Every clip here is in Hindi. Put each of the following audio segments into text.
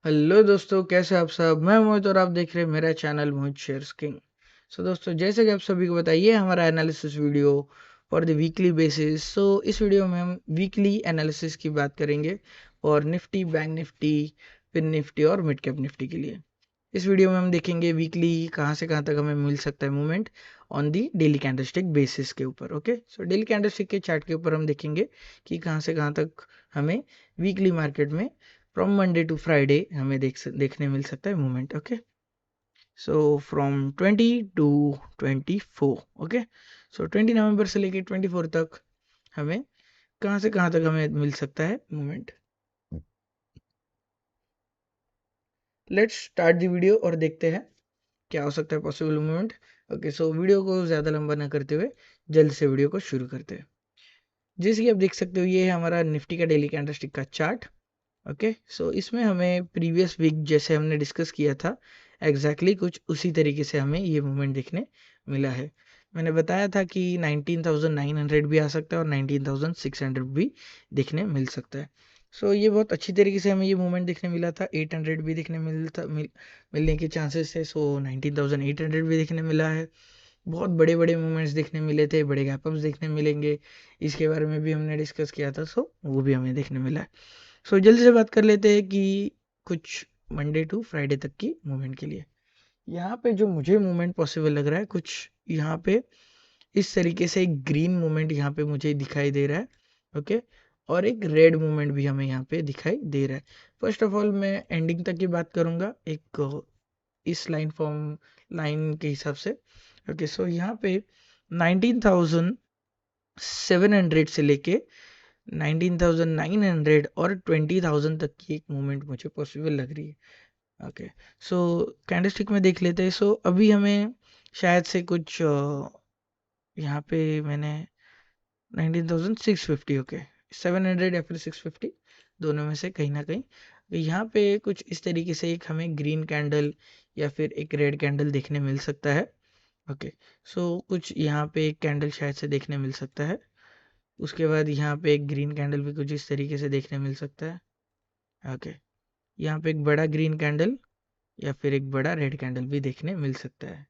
हेलो दोस्तों, कैसे आप सब। मैं मोहित और आप देख रहे हैं मेरा channel Mohit shares king. So दोस्तों, जैसे कि आप सभी को बताइए हमारा analysis video for the weekly basis. So इस वीडियो में हम वीकली एनालिसिस की बात करेंगे और निफ्टी, बैंक निफ्टी, फिन निफ्टी और मिड कैप निफ्टी के लिए। इस वीडियो में हम देखेंगे वीकली कहाँ से कहाँ तक हमें मिल सकता है movement on the daily candlestick basis के ऊपर। ओके, सो डेली कैंडलस्टिक के चार्ट के ऊपर हम देखेंगे कि कहाँ से कहाँ तक हमें वीकली मार्केट में फ्रॉम मंडे टू फ्राइडे हमें देखने मिल सकता है movement. Okay, so from 20 to 24। Okay, so 20 नवंबर से लेके 24 तक हमें कहाँ से कहाँ तक हमें मिल सकता है movement. Let's start the video और देखते हैं क्या हो सकता है possible movement. Okay, so video को ज़्यादा लंबा ना करते हुए जल्द से वीडियो को शुरू करते हैं। जैसे कि आप देख सकते हो, ये है हमारा निफ्टी का डेली कैंडलस्टिक का चार्ट। ओके, सो इसमें हमें प्रीवियस वीक जैसे हमने डिस्कस किया था एग्जैक्टली कुछ उसी तरीके से हमें ये मूवमेंट देखने मिला है। मैंने बताया था कि 19,900 भी आ सकता है और 19,600 भी देखने मिल सकता है। सो ये बहुत अच्छी तरीके से हमें ये मूवमेंट देखने मिला था। 800 भी देखने मिलने के चांसेस थे। सो 19,800 भी देखने मिला है। बहुत बड़े बड़े मूवमेंट्स देखने मिले थे, बड़े गैपअप्स देखने मिलेंगे, इसके बारे में भी हमने डिस्कस किया था। सो वो भी हमें देखने मिला है। सो जल्दी से बात कर लेते हैं कि कुछ मंडे टू फ्राइडे तक की मूवमेंट के लिए यहाँ पे जो मुझे मूवमेंट पॉसिबल लग रहा है, कुछ यहाँ पे इस तरीके से एक ग्रीन मूवमेंट यहाँ पे मुझे दिखाई दे रहा है। ओके, और एक रेड मूवमेंट भी हमें यहाँ पे दिखाई दे रहा है। फर्स्ट ऑफ ऑल मैं एंडिंग तक की बात करूंगा एक इस लाइन के हिसाब से। ओके, सो यहाँ पे 19,700 से लेके 19,900 और 20,000 तक की एक मूवमेंट मुझे पॉसिबल लग रही है। ओके, सो कैंडलस्टिक में देख लेते हैं। सो अभी हमें शायद से कुछ यहाँ पे मैंने 19,650, ओके, 700 या फिर 650, दोनों में से कहीं ना कहीं यहाँ पे कुछ इस तरीके से एक हमें ग्रीन कैंडल या फिर एक रेड कैंडल देखने मिल सकता है। ओके, सो कुछ यहाँ पे एक कैंडल शायद से देखने मिल सकता है। उसके बाद यहाँ पे एक ग्रीन कैंडल भी कुछ इस तरीके से देखने मिल सकता है। ओके, यहाँ पे एक बड़ा ग्रीन कैंडल या फिर एक बड़ा रेड कैंडल भी देखने मिल सकता है।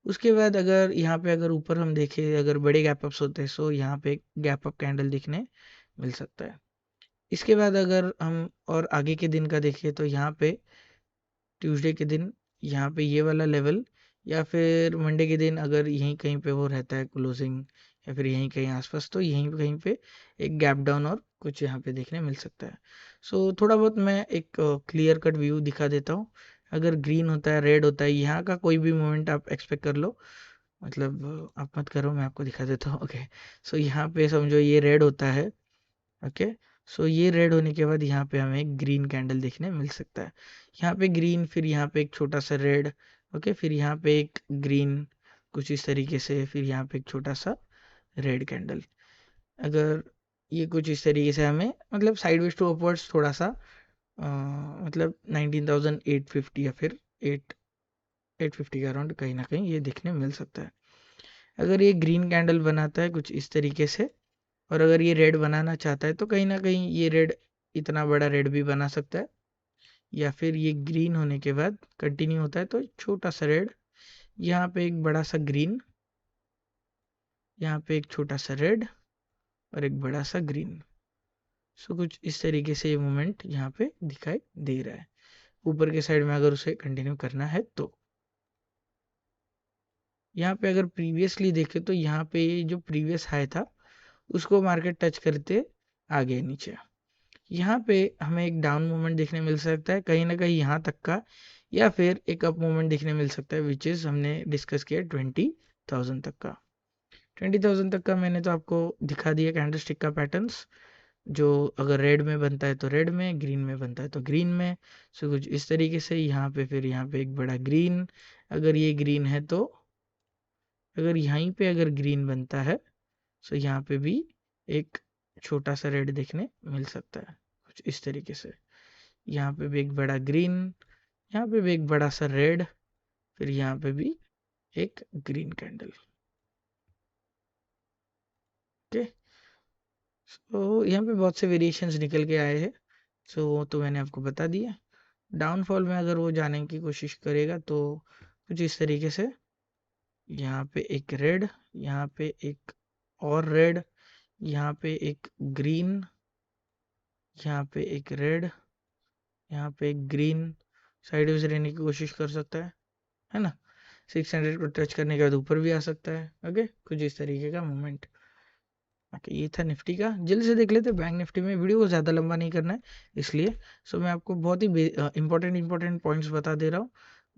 उसके बाद अगर यहाँ पे अगर ऊपर हम देखें, अगर बड़े गैप अप्स होते हैं, सो यहाँ पे एक गैप अप कैंडल दिखने मिल सकता है। इसके बाद अगर हम और आगे के दिन का देखें तो यहाँ पे ट्यूसडे के दिन यहाँ पे ये वाला लेवल, या फिर मंडे के दिन अगर यहीं कहीं पे वो रहता है क्लोजिंग, या फिर यहीं कहीं आसपास, तो यहीं कहीं पे एक गैप डाउन और कुछ यहाँ पे देखने मिल सकता है। सो थोड़ा बहुत मैं एक क्लियर कट व्यू दिखा देता हूँ। अगर ग्रीन होता है, रेड होता है, यहाँ का कोई भी मोमेंट आप एक्सपेक्ट कर लो, मतलब आप मत करो, मैं आपको दिखा देता हूँ। ओके, सो यहाँ पे समझो ये रेड होता है। ओके, सो ये रेड होने के बाद यहाँ पे हमें एक ग्रीन कैंडल देखने मिल सकता है। यहाँ पे ग्रीन, फिर यहाँ पे एक छोटा सा रेड। ओके, फिर यहाँ पे एक ग्रीन कुछ इस तरीके से, फिर यहाँ पे एक छोटा सा रेड कैंडल। अगर ये कुछ इस तरीके से हमें मतलब साइडवेज टू अपवर्ड्स थोड़ा सा मतलब 19,850 या फिर 850 के अराउंड कहीं ना कहीं ये देखने मिल सकता है। अगर ये ग्रीन कैंडल बनाता है कुछ इस तरीके से, और अगर ये रेड बनाना चाहता है, तो कहीं ना कहीं ये रेड इतना बड़ा रेड भी बना सकता है, या फिर ये ग्रीन होने के बाद कंटिन्यू होता है तो छोटा सा रेड, यहाँ पे एक बड़ा सा ग्रीन, यहाँ पे एक छोटा सा रेड और एक बड़ा सा ग्रीन। सो कुछ इस तरीके से ये मूवमेंट यहाँ पे दिखाई दे रहा है ऊपर के साइड में, अगर उसे कंटिन्यू करना है तो। यहाँ पे अगर प्रीवियसली देखे तो यहाँ पे जो प्रीवियस हाई था उसको मार्केट टच करते आ गए नीचे। यहाँ पे हमें एक डाउन मूवमेंट देखने मिल सकता है कहीं ना कहीं यहाँ तक का, या फिर एक अप मूवमेंट देखने मिल सकता है, विच इज़ हमने डिस्कस किया 20,000 तक का। 20,000 तक का मैंने तो आपको दिखा दिया कैंडलस्टिक का पैटर्न्स, जो अगर रेड में बनता है तो रेड में, ग्रीन में बनता है तो ग्रीन में। सो कुछ इस तरीके से यहाँ पे, फिर यहाँ पे एक बड़ा ग्रीन, अगर ये ग्रीन है तो, अगर यहीं पे अगर ग्रीन बनता है, सो यहाँ पे भी एक छोटा सा रेड देखने मिल सकता है कुछ इस तरीके से। यहाँ पे भी एक बड़ा ग्रीन, यहाँ पे भी एक बड़ा सा रेड, फिर यहाँ पे भी एक ग्रीन कैंडल। ओके, सो यहाँ पे बहुत से वेरिएशंस निकल के आए हैं। सो वो तो मैंने आपको बता दिया। डाउनफॉल में अगर वो जाने की कोशिश करेगा तो कुछ इस तरीके से, यहाँ पे एक रेड, यहाँ पे एक और रेड, यहाँ पे एक ग्रीन, यहाँ पे एक रेड, यहाँ पे एक ग्रीन, साइडवेज रहने की कोशिश कर सकता है ना। 600 को टच करने के बाद ऊपर भी आ सकता है। ओके, कुछ इस तरीके का मूवमेंट। ओके, ये था निफ्टी का। जल्दी से देख लेते हैं बैंक निफ्टी में। वीडियो को ज़्यादा लंबा नहीं करना है इसलिए, सो मैं आपको बहुत ही इंपॉर्टेंट पॉइंट्स बता दे रहा हूँ,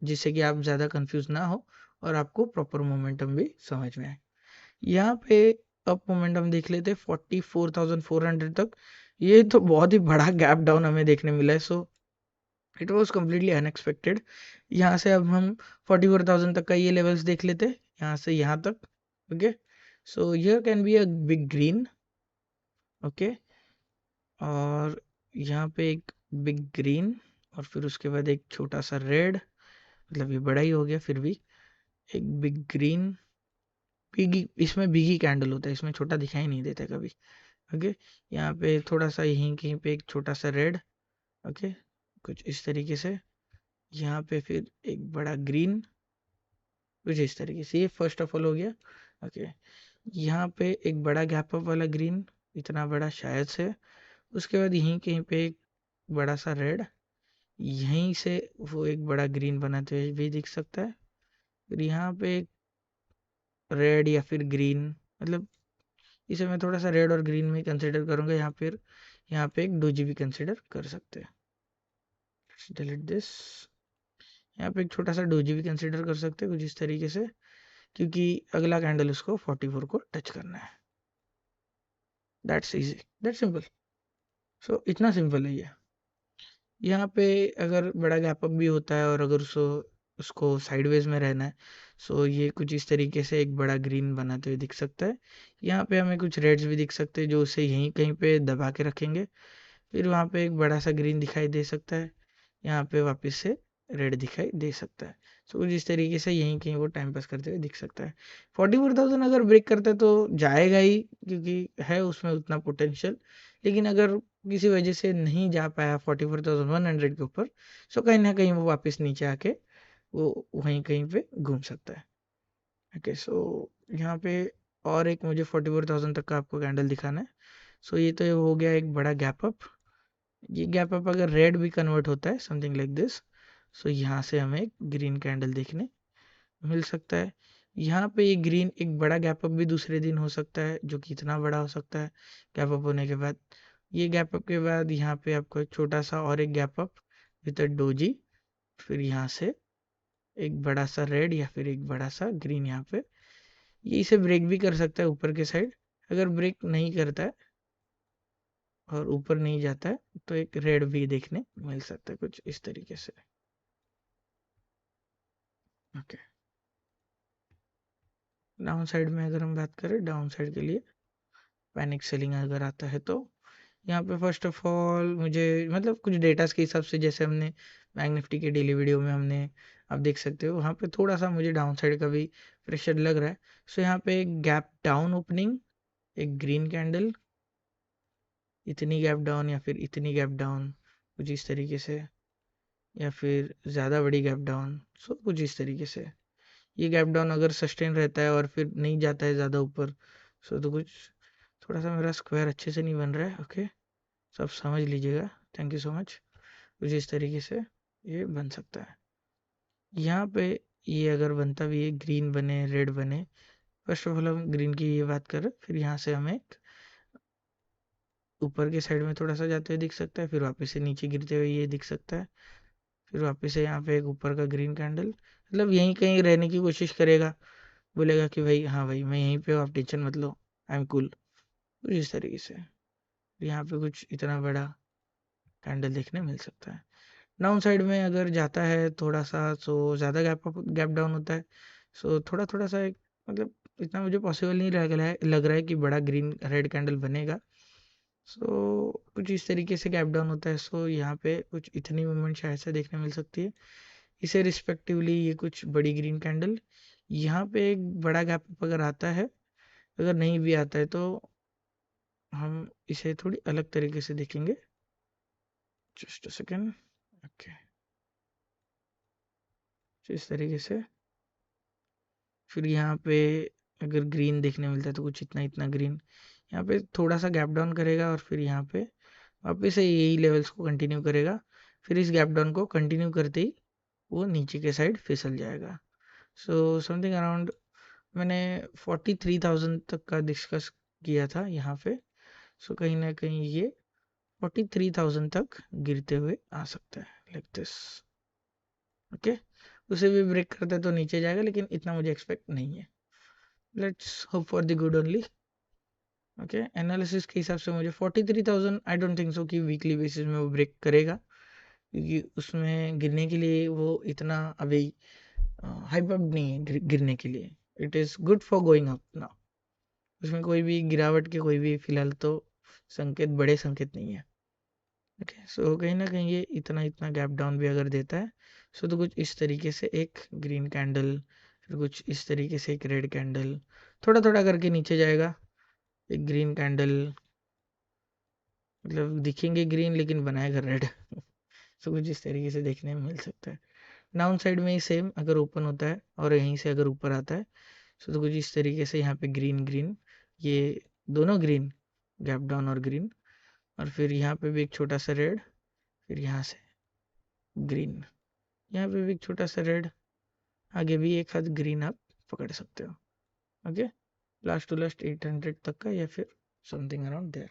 जिससे कि आप ज़्यादा कंफ्यूज ना हो और आपको प्रॉपर मोमेंटम भी समझ में आए। यहाँ पे अप मोमेंटम देख लेते 44,400 तक। ये तो बहुत ही बड़ा गैप डाउन हमें देखने मिला है, so it was completely unexpected. यहाँ से अब हम 44,000 तक का ये लेवल्स देख लेते हैं, यहाँ से यहाँ तक। Okay, so here can be a big green. Okay, और यहाँ पे एक बिग ग्रीन, और फिर उसके बाद एक छोटा सा रेड, मतलब ये बड़ा ही हो गया फिर भी। एक बिग ग्रीन, बिगी, इसमें बिगी कैंडल होता है, इसमें छोटा दिखाई नहीं देता कभी। ओके, यहाँ पे थोड़ा सा यहीं कहीं पे एक छोटा सा रेड। ओके, कुछ इस तरीके से। यहाँ पे फिर एक बड़ा ग्रीन, कुछ इस तरीके से। ये फर्स्ट ऑफ ऑल हो गया। ओके, यहाँ पे एक बड़ा गैप अप वाला ग्रीन, इतना बड़ा शायद से। उसके बाद यहीं कहीं पे एक बड़ा सा रेड, यहीं से वो एक बड़ा ग्रीन बनाते हुए भी दिख सकता है। फिर यहाँ पे एक रेड या फिर ग्रीन, मतलब इसे मैं थोड़ा सा रेड और ग्रीन में कंसिडर करूंगा। यहाँ पे एक डोजी भी कंसिडर कर सकते हैं। Delete this. यहाँ पे एक छोटा सा डोजी भी कंसिडर कर सकते हैं कुछ इस तरीके से, क्योंकि अगला कैंडल उसको 44 को टच करना है। That's easy, that's simple. So इतना सिंपल है ये। यहाँ पे अगर बड़ा गैप अप भी होता है और अगर उसको उसको साइडवेज में रहना है, सो ये कुछ इस तरीके से एक बड़ा ग्रीन बनाते हुए दिख सकता है। यहाँ पे हमें कुछ रेड्स भी दिख सकते हैं जो उसे यहीं कहीं पे दबा के रखेंगे। फिर वहाँ पे एक बड़ा सा ग्रीन दिखाई दे सकता है, यहाँ पे वापस से रेड दिखाई दे सकता है। सो कुछ इस तरीके से यहीं कहीं वो टाइम पास करते हुए दिख सकता है। 44,000 अगर ब्रेक करता है तो जाएगा ही, क्योंकि है उसमें उतना पोटेंशियल। लेकिन अगर किसी वजह से नहीं जा पाया 44,100 के ऊपर, सो कहीं ना कहीं वो वापस नीचे आके वो वहीं कहीं पे घूम सकता है। ओके, सो यहाँ पे और एक मुझे 44,000 तक का आपको कैंडल दिखाना है। सो ये तो हो गया एक बड़ा गैप अप। ये गैप अप अगर रेड भी कन्वर्ट होता है समथिंग लाइक दिस, सो यहाँ से हमें एक ग्रीन कैंडल देखने मिल सकता है। यहाँ पे ये ग्रीन एक बड़ा गैप अप भी दूसरे दिन हो सकता है, जो कि इतना बड़ा हो सकता है गैप अप होने के बाद। ये गैप अप के बाद यहाँ पे आपको एक छोटा सा और एक गैप अप विद डोजी, फिर यहाँ से एक बड़ा सा रेड या फिर एक बड़ा सा ग्रीन यहाँ पे। ये इसे ब्रेक भी कर सकता है ऊपर के साइड। अगर ब्रेक नहीं करता है और ऊपर नहीं जाता है तो एक रेड भी देखने मिल सकता है कुछ इस तरीके से। ओके, डाउन साइड में अगर हम बात करें, डाउन साइड के लिए पैनिक सेलिंग अगर आता है तो यहाँ पे फर्स्ट ऑफ ऑल मुझे मतलब कुछ डेटास के हिसाब से, जैसे हमने बैंक निफ्टी के डेली वीडियो में हमने, आप देख सकते हो वहाँ पे थोड़ा सा मुझे डाउन साइड का भी प्रेशर लग रहा है। सो यहाँ पे एक गैप डाउन ओपनिंग, एक ग्रीन कैंडल, इतनी गैप डाउन या फिर इतनी गैप डाउन कुछ इस तरीके से, या फिर ज़्यादा बड़ी गैप डाउन, सो कुछ इस तरीके से। ये गैप डाउन अगर सस्टेन रहता है और फिर नहीं जाता है ज़्यादा ऊपर, सो तो कुछ, थोड़ा सा मेरा स्क्वायर अच्छे से नहीं बन रहा है। ओके, सब समझ लीजिएगा, थैंक यू सो मच। कुछ इस तरीके से ये बन सकता है। यहाँ पे ये अगर बनता भी है, ग्रीन बने रेड बने, फर्स्ट ऑफ ऑल हम ग्रीन की ये बात करें, फिर यहाँ से हमें ऊपर के साइड में थोड़ा सा जाते हुए दिख सकता है, फिर वापस से नीचे गिरते हुए ये दिख सकता है, फिर वापस से यहाँ पे एक ऊपर का ग्रीन कैंडल, मतलब यहीं कहीं रहने की कोशिश करेगा, बोलेगा कि भाई हाँ भाई मैं यहीं पे हूँ, आप टेंशन मत लो, आई एम कूल, कुछ इस तरीके से। यहाँ पे कुछ इतना बड़ा कैंडल देखने मिल सकता है। डाउन साइड में अगर जाता है थोड़ा सा, सो ज़्यादा गैप डाउन होता है। सो थोड़ा थोड़ा सा एक, मतलब इतना मुझे पॉसिबल नहीं लग रहा है कि बड़ा ग्रीन रेड कैंडल बनेगा। सो कुछ इस तरीके से गैप डाउन होता है। सो यहाँ पे कुछ इतनी मूवमेंट शायद से देखने मिल सकती है। इसे रिस्पेक्टिवली ये कुछ बड़ी ग्रीन कैंडल, यहाँ पे एक बड़ा गैप अगर आता है, अगर नहीं भी आता है तो हम इसे थोड़ी अलग तरीके से देखेंगे। Just a second. ओके, इस तरीके से। फिर यहाँ पे अगर ग्रीन देखने मिलता है तो कुछ इतना इतना ग्रीन, यहाँ पे थोड़ा सा गैप डाउन करेगा और फिर यहाँ पे वापस से यही लेवल्स को कंटिन्यू करेगा। फिर इस गैप डाउन को कंटिन्यू करते ही वो नीचे के साइड फिसल जाएगा। सो समथिंग अराउंड मैंने 43,000 तक का डिस्कस किया था यहाँ पे। सो कहीं ना कहीं ये 43,000 तक गिरते हुए आ सकता है लाइक दिस। ओके, उसे भी ब्रेक करते तो नीचे जाएगा, लेकिन इतना मुझे एक्सपेक्ट नहीं है। Let's hope for the good only. Okay, analysis के हिसाब से मुझे 43,000 आई डोंट थिंक सो कि वीकली बेसिस में वो ब्रेक करेगा, क्योंकि उसमें गिरने के लिए वो इतना अभी हाइप अप नहीं है गिरने के लिए। It is good for going up now. उसमें कोई भी गिरावट के कोई भी फिलहाल तो संकेत, बड़े संकेत नहीं है। ओके, सो कहीं ना कहीं ये इतना इतना गैप डाउन भी अगर देता है, सो तो कुछ इस तरीके से एक ग्रीन कैंडल, फिर कुछ इस तरीके से एक रेड कैंडल, थोड़ा थोड़ा करके नीचे जाएगा। एक ग्रीन कैंडल, मतलब दिखेंगे ग्रीन लेकिन बनाएगा रेड। सो कुछ इस तरीके से देखने में मिल सकता है। डाउन साइड में ही सेम, अगर ओपन होता है और यहीं से अगर ऊपर आता है, सो तो कुछ इस तरीके से यहाँ पे ग्रीन ग्रीन, ये दोनों ग्रीन, गैप डाउन और ग्रीन, और फिर यहाँ पे भी एक छोटा सा रेड, फिर यहाँ से ग्रीन, यहाँ पे भी एक छोटा सा रेड, आगे भी एक हाथ ग्रीन आप पकड़ सकते हो। ओके, लास्ट टू लास्ट 800 तक का या फिर समथिंग अराउंड देयर।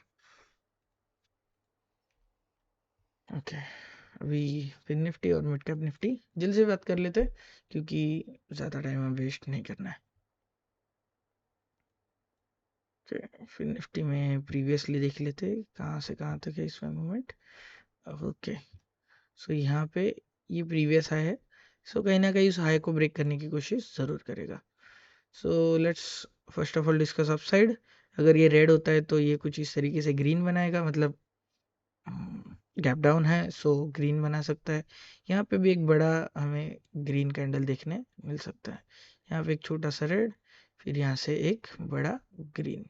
ओके, अभी फिर निफ्टी और मिड कैप निफ्टी जल्दी से बात कर लेते हैं, क्योंकि ज़्यादा टाइम हमें वेस्ट नहीं करना है। ओके, फिर निफ्टी में प्रीवियसली देख लेते कहाँ से कहाँ तक है इसमें मूवमेंट। ओके, सो यहाँ पे ये प्रीवियस हाई है, सो कहीं ना कहीं उस हाई को ब्रेक करने की कोशिश ज़रूर करेगा। So let's first of all discuss upside. अगर ये रेड होता है तो ये कुछ इस तरीके से ग्रीन बनाएगा, मतलब गैप डाउन है सो ग्रीन बना सकता है। यहाँ पे भी एक बड़ा हमें ग्रीन कैंडल देखने मिल सकता है। यहाँ पे एक छोटा सा रेड, फिर यहाँ से एक बड़ा ग्रीन,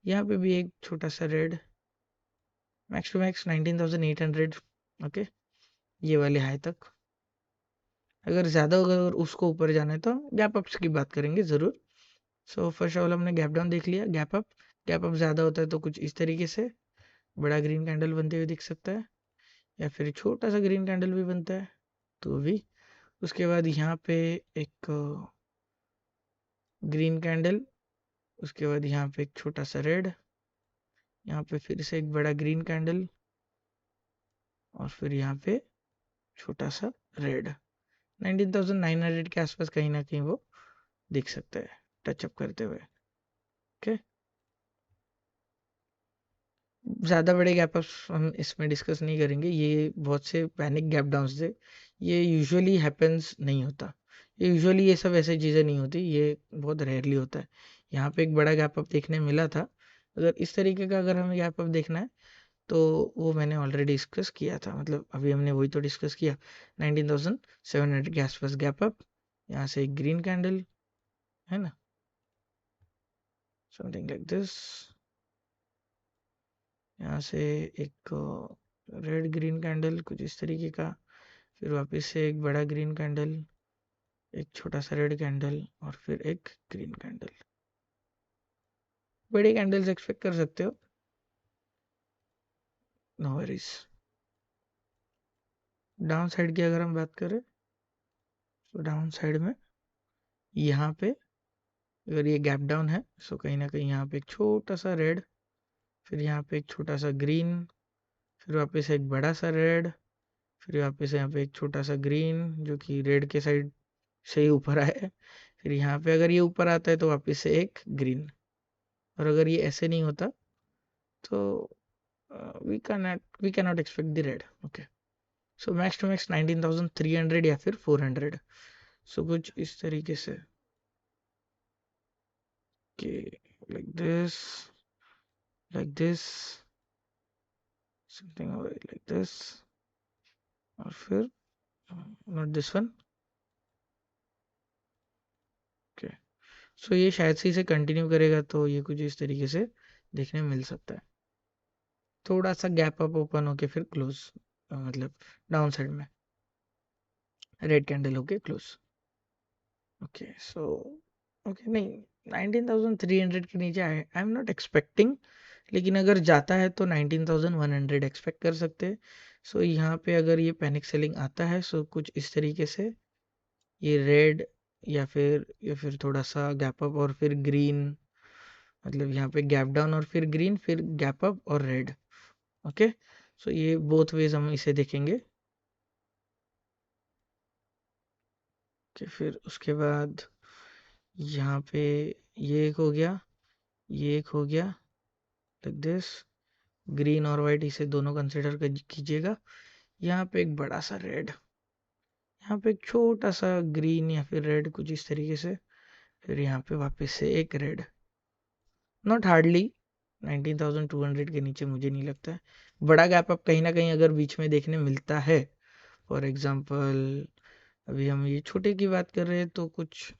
यहाँ पे भी एक छोटा सा red, max to max 19,800। Okay, ये वाले हाई तक। अगर ज़्यादा अगर उसको ऊपर जाना है तो हम गैप अप्स की बात करेंगे ज़रूर। सो फर्स्ट ऑफ ऑल हमने गैप डाउन देख लिया, गैप अप ज़्यादा होता है तो कुछ इस तरीके से बड़ा ग्रीन कैंडल बनते हुए दिख सकता है, या फिर छोटा सा ग्रीन कैंडल भी बनता है तो भी। उसके बाद यहाँ पे एक ग्रीन कैंडल, उसके बाद यहाँ पे एक छोटा सा रेड, यहाँ पे फिर से एक बड़ा ग्रीन कैंडल, और फिर यहाँ पे छोटा सा रेड। 19,900 के आसपास कहीं ना कहीं वो दिख सकता है टचअप करते हुए। ओके, ज़्यादा बड़े गैप अप्स हम इसमें डिस्कस नहीं करेंगे, ये बहुत से पैनिक गैप डाउन से ये यूजुअली हैपन्स नहीं होता। ये सब ऐसी चीज़ें नहीं होती, ये बहुत रेयरली होता है। यहाँ पे एक बड़ा गैप अप देखने मिला था। अगर इस तरीके का अगर हमें गैप अप देखना है तो वो मैंने ऑलरेडी डिस्कस किया था, मतलब अभी हमने वही तो डिस्कस किया। 19,700 के आसपास गैप अप, यहाँ से एक ग्रीन कैंडल है ना, समथिंग लाइक दिस, यहाँ से एक रेड ग्रीन कैंडल कुछ इस तरीके का, फिर वापस से एक बड़ा ग्रीन कैंडल, एक छोटा सा रेड कैंडल, और फिर एक ग्रीन कैंडल। बड़े कैंडल्स एक्सपेक्ट कर सकते हो, नो वरीज। डाउन साइड की अगर हम बात करें तो डाउन साइड में यहाँ पे अगर ये गैप डाउन है, सो कहीं ना कहीं यहाँ पे एक छोटा सा रेड, फिर यहाँ पे एक छोटा सा ग्रीन, फिर वापस से एक बड़ा सा रेड, फिर वापस से यहाँ पे एक छोटा सा ग्रीन जो कि रेड के साइड से ही ऊपर आया है। फिर यहाँ पे अगर ये ऊपर आता है तो वापस से एक ग्रीन, और अगर ये ऐसे नहीं होता तो we can not expect the red. Okay, so max to max 19,300 या फिर 400। सो कुछ इस तरीके से कि like this, like this, something like this, और फिर नॉट दिस वन। ओके, सो ये शायद से इसे कंटिन्यू करेगा तो ये कुछ इस तरीके से देखने में मिल सकता है। थोड़ा सा गैप अप ओपन होके फिर क्लोज, मतलब डाउन साइड में रेड कैंडल होके क्लोज। ओके सो ओके नहीं 19,300 के नीचे आई एम नॉट एक्सपेक्टिंग, लेकिन अगर जाता है तो 19,100 एक्सपेक्ट कर सकते हैं। सो यहाँ पे अगर ये पैनिक सेलिंग आता है सो कुछ इस तरीके से ये रेड या फिर थोड़ा सा गैप अप और फिर ग्रीन, मतलब यहाँ पे गैप डाउन और फिर ग्रीन फिर गैप अप और रेड। ओके सो ये बोथ वेज हम इसे देखेंगे। कि फिर उसके बाद यहाँ पे ये एक हो गया, ये एक हो गया, लाइक दिस। ग्रीन और वाइट इसे दोनों कंसिडर कीजिएगा। यहाँ पे एक बड़ा सा रेड, यहाँ पे एक छोटा सा ग्रीन या फिर रेड कुछ इस तरीके से, फिर यहाँ पे वापस से एक रेड। नॉट हार्डली 19,200 के नीचे मुझे नहीं लगता है। बड़ा गैप अप कहीं ना कहीं अगर बीच में देखने मिलता है, फॉर एग्जांपल अभी हम ये छोटे की बात कर रहे हैं तो कुछ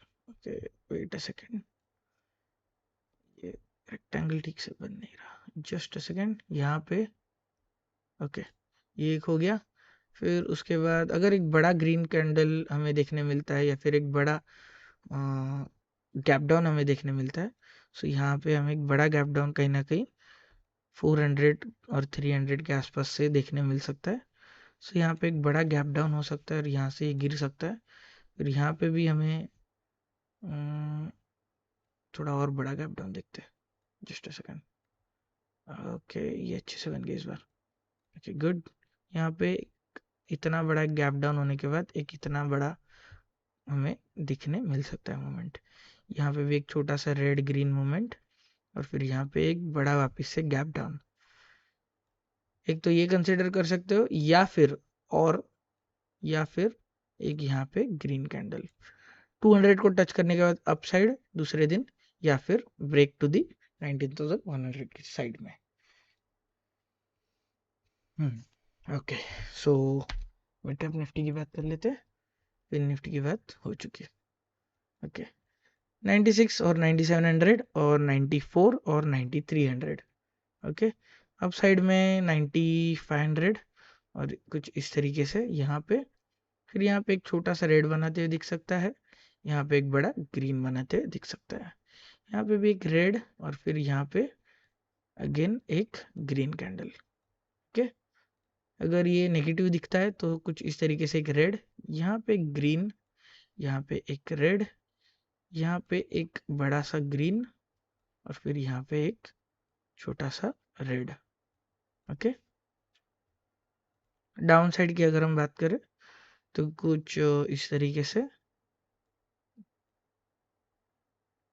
वेट अ सेकेंड, ये रेक्टेंगल ठीक से बन नहीं रहा, जस्ट अ सेकेंड। यहाँ पे ओके ये एक हो गया। फिर उसके बाद अगर एक बड़ा ग्रीन कैंडल हमें देखने मिलता है या फिर एक बड़ा गैप डाउन हमें देखने मिलता है, सो यहाँ पे हमें एक बड़ा गैप डाउन कहीं ना कहीं 400 और 300 के आसपास से देखने मिल सकता है। सो यहाँ पे एक बड़ा गैप डाउन हो सकता है और यहाँ से ये गिर सकता है। फिर यहाँ पे भी हमें अम, थोड़ा और बड़ा गैप डाउन देखते हैं, जस्ट अ सेकेंड। ओके ये अच्छे से बन गया इस बार। Okay good. यहाँ पे इतना बड़ा गैप डाउन होने के बाद एक इतना बड़ा हमें दिखने मिल सकता है मोमेंट। यहाँ पे भी एक छोटा सा रेड ग्रीन मोमेंट और फिर यहाँ पे एक बड़ा वापस से गैप डाउन। एक तो ये कंसिडर कर सकते हो और या फिर एक यहाँ पे ग्रीन कैंडल 200 को टच करने के बाद अपसाइड दूसरे दिन, या फिर ब्रेक टू दी 19,100 की साइड में। Okay so mid cap Nifty की बात कर लेते हैं, फिर निफ्टी की बात हो चुकी है। ओके 96 और 9700 और 94 और 9300। ओके अब साइड में 9500 और कुछ इस तरीके से यहाँ पे, फिर यहाँ पे एक छोटा सा रेड बनाते हुए दिख सकता है, यहाँ पे एक बड़ा ग्रीन बनाते हुए दिख सकता है, यहाँ पे भी एक रेड और फिर यहाँ पे अगेन एक ग्रीन कैंडल। ओके अगर ये नेगेटिव दिखता है तो कुछ इस तरीके से एक रेड, यहाँ पे एक ग्रीन, यहाँ पे एक रेड, यहाँ पे एक बड़ा सा ग्रीन और फिर यहाँ पे एक छोटा सा रेड। ओके डाउन साइड की अगर हम बात करें तो कुछ इस तरीके से,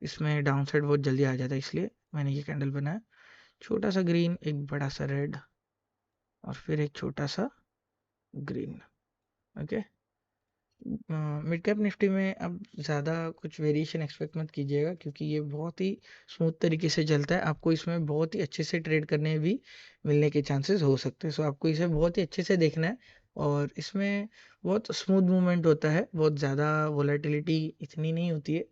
इसमें डाउन साइड बहुत जल्दी आ जाता है इसलिए मैंने ये कैंडल बनाया। छोटा सा ग्रीन, एक बड़ा सा रेड और फिर एक छोटा सा green. Okay mid cap Nifty में अब ज़्यादा कुछ वेरिएशन एक्सपेक्ट मत कीजिएगा क्योंकि ये बहुत ही स्मूथ तरीके से चलता है। आपको इसमें बहुत ही अच्छे से ट्रेड करने भी मिलने के चांसेस हो सकते हैं। सो आपको इसे बहुत ही अच्छे से देखना है और इसमें बहुत स्मूथ मूवमेंट होता है, बहुत ज़्यादा वोलेटिलिटी इतनी नहीं होती है।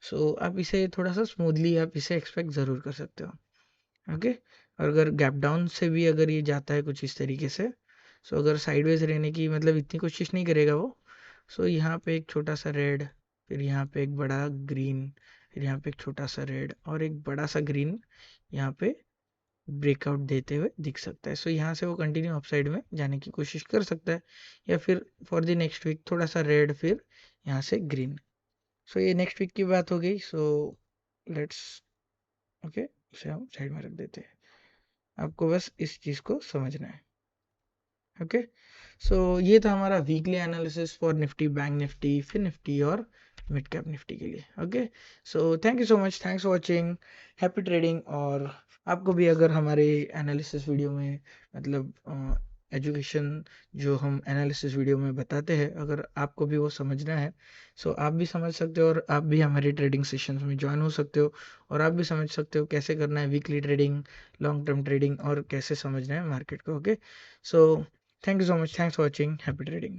सो आप इसे थोड़ा सा स्मूथली आप इसे एक्सपेक्ट ज़रूर कर सकते हो। ओके और अगर गैप डाउन से भी अगर ये जाता है कुछ इस तरीके से, सो अगर साइडवेज रहने की मतलब इतनी कोशिश नहीं करेगा वो, सो यहाँ पे एक छोटा सा रेड, फिर यहाँ पे एक बड़ा ग्रीन, फिर यहाँ पे एक छोटा सा रेड और एक बड़ा सा ग्रीन यहाँ पे ब्रेकआउट देते हुए दिख सकता है। सो यहाँ से वो कंटिन्यू अपसाइड में जाने की कोशिश कर सकता है या फिर फॉर द नेक्स्ट वीक थोड़ा सा रेड फिर यहाँ से ग्रीन। सो ये नेक्स्ट वीक की बात हो गई। सो लेट्स ओके उसे हम साइड में रख देते हैं, आपको बस इस चीज़ को समझना है। ओके सो ये था हमारा weekly analysis for Nifty, bank Nifty, फिर निफ्टी और मिड कैप निफ्टी के लिए। Okay so thank you so much, thanks for watching, happy trading. और आपको भी अगर हमारे एनालिसिस वीडियो में मतलब एजुकेशन जो हम एनालिसिस वीडियो में बताते हैं, अगर आपको भी वो समझना है, सो आप भी समझ सकते हो और आप भी हमारी ट्रेडिंग सेशंस में ज्वाइन हो सकते हो और आप भी समझ सकते हो कैसे करना है weekly trading, long term trading और कैसे समझना है मार्केट को। Okay so thank you so much. Thanks for watching. Happy trading.